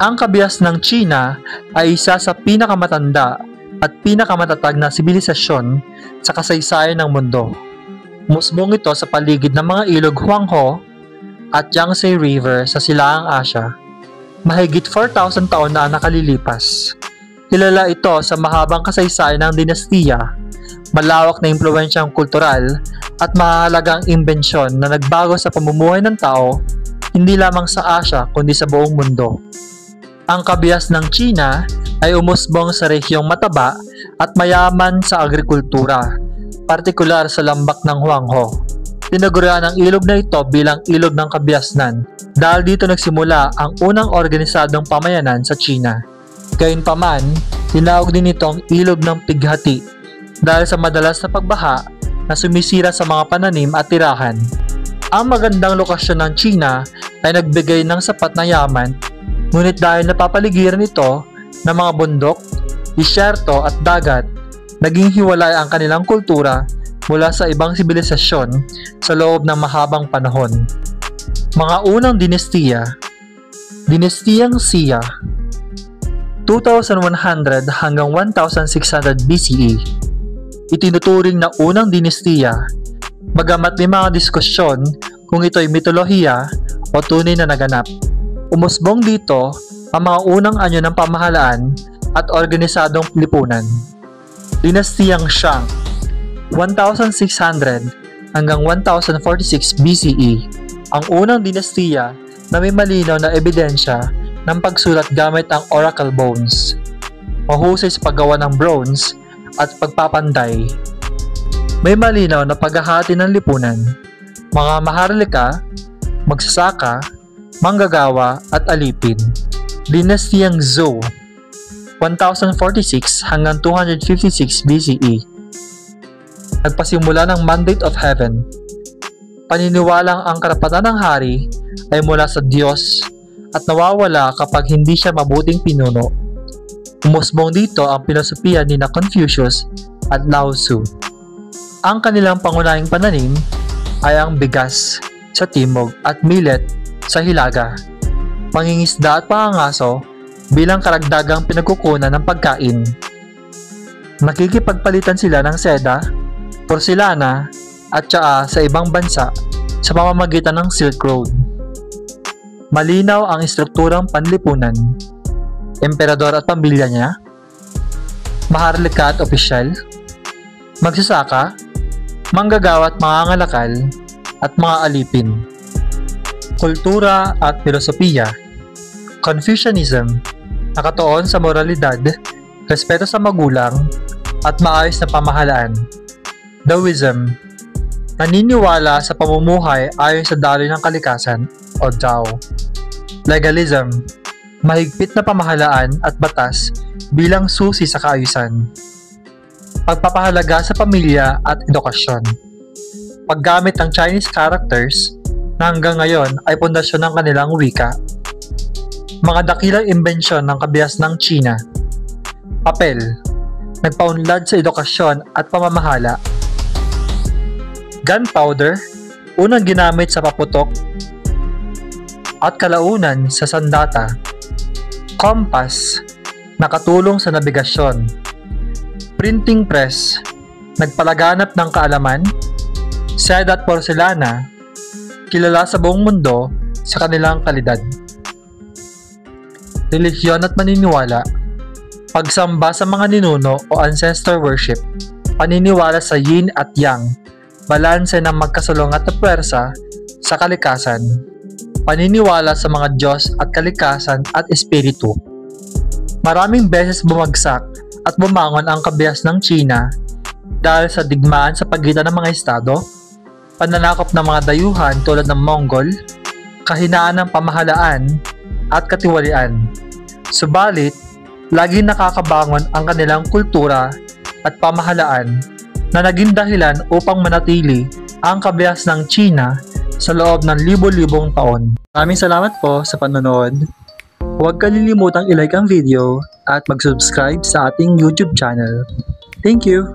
Ang kabias ng China ay isa sa pinakamatanda at pinakamatatag na sibilisasyon sa kasaysayan ng mundo. Musbong ito sa paligid ng mga ilog Huanghe at Yangtze River sa Silaang Asya. Mahigit 4,000 taon na ang nakalilipas. Kilala ito sa mahabang kasaysayan ng dinastiya, malawak na impluwensyang kultural at mahalagang imbensyon na nagbago sa pamumuhay ng tao hindi lamang sa Asya kundi sa buong mundo. Ang kabias ng China ay umusbong sa rehiyong mataba at mayaman sa agrikultura, partikular sa lambak ng Huanghe. Tinagurian ang ilog na ito bilang ilog ng kabiasnan dahil dito nagsimula ang unang organisadong pamayanan sa China. Gayunpaman, tinawag din itong ilog ng pighati dahil sa madalas na pagbaha na sumisira sa mga pananim at tirahan. Ang magandang lokasyon ng China ay nagbigay ng sapat na yaman, ngunit dahil napapaligiran ito ng mga bundok, disyerto at dagat, naging hiwalay ang kanilang kultura mula sa ibang sibilisasyon sa loob ng mahabang panahon. Mga unang dinastiya. Dinastiyang Xia, 2100 hanggang 1600 BCE. Itinuturing na unang dinastiya, bagamat may mga diskusyon kung ito'y mitolohiya o tunay na naganap. Umusbong dito ang mga unang anyo ng pamahalaan at organisadong lipunan. Dinastiyang Shang, 1600 hanggang 1046 BCE, ang unang dinastiya na may malinaw na ebidensya ng pagsulat gamit ang oracle bones, mahusay sa paggawa ng bronze at pagpapanday. May malinaw na paghahati ng lipunan, mga maharlika, magsasaka, manggagawa at alipin. Dinastiyang Zhou, 1046 hanggang 256 BCE. Nagpasimula ng Mandate of Heaven. Paniniwalang ang karapatan ng hari ay mula sa Diyos at nawawala kapag hindi siya mabuting pinuno. Umusbong dito ang pilosopiya ni Confucius at Lao Tzu. Ang kanilang pangunahing pananim ay ang bigas sa timog at millet sa hilaga, mangingisda at pangangaso bilang karagdagang pinagkukunan ng pagkain. Nakikipagpalitan sila ng seda, porselana at tsaa sa ibang bansa sa pamamagitan ng Silk Road. Malinaw ang istrukturang panlipunan, emperador at pamilya niya, maharlika at opisyal, magsasaka, manggagawa at mangangalakal, at mga alipin. Kultura at filosofiya. Confucianism, nakatuon sa moralidad, respeto sa magulang, at maayos na pamahalaan. Taoism, naniniwala sa pamumuhay ayon sa daloy ng kalikasan o Tao. Legalism, mahigpit na pamahalaan at batas bilang susi sa kaayusan. Pagpapahalaga sa pamilya at edukasyon. Paggamit ng Chinese characters na hanggang ngayon ay pundasyon ng kanilang wika. Mga dakilang imbensyon ng kabias ng China. Papel, nagpaunlad sa edukasyon at pamamahala. Gunpowder, unang ginamit sa paputok at kalaunan sa sandata. Compass, nakatulong sa nabigasyon. Printing press, nagpalaganap ng kaalaman. Seda at porselana, kilala sa buong mundo sa kanilang kalidad. Relihiyon at maniniwala, pagsamba sa mga ninuno o ancestor worship, paniniwala sa yin at yang, balanse ng magkasalungat na puwersa sa kalikasan, paniniwala sa mga Diyos at kalikasan at espiritu. Maraming beses bumagsak at bumangon ang kabias ng China dahil sa digmaan sa pagitan ng mga estado, pananakop ng mga dayuhan tulad ng Mongol, kahinaan ng pamahalaan at katiwalian. Subalit, laging nakakabangon ang kanilang kultura at pamahalaan na naging dahilan upang manatili ang kabias ng China sa loob ng libo-libong taon. Maraming salamat po sa panonood. Huwag kalilimutang i-like ang video at mag-subscribe sa ating YouTube channel. Thank you!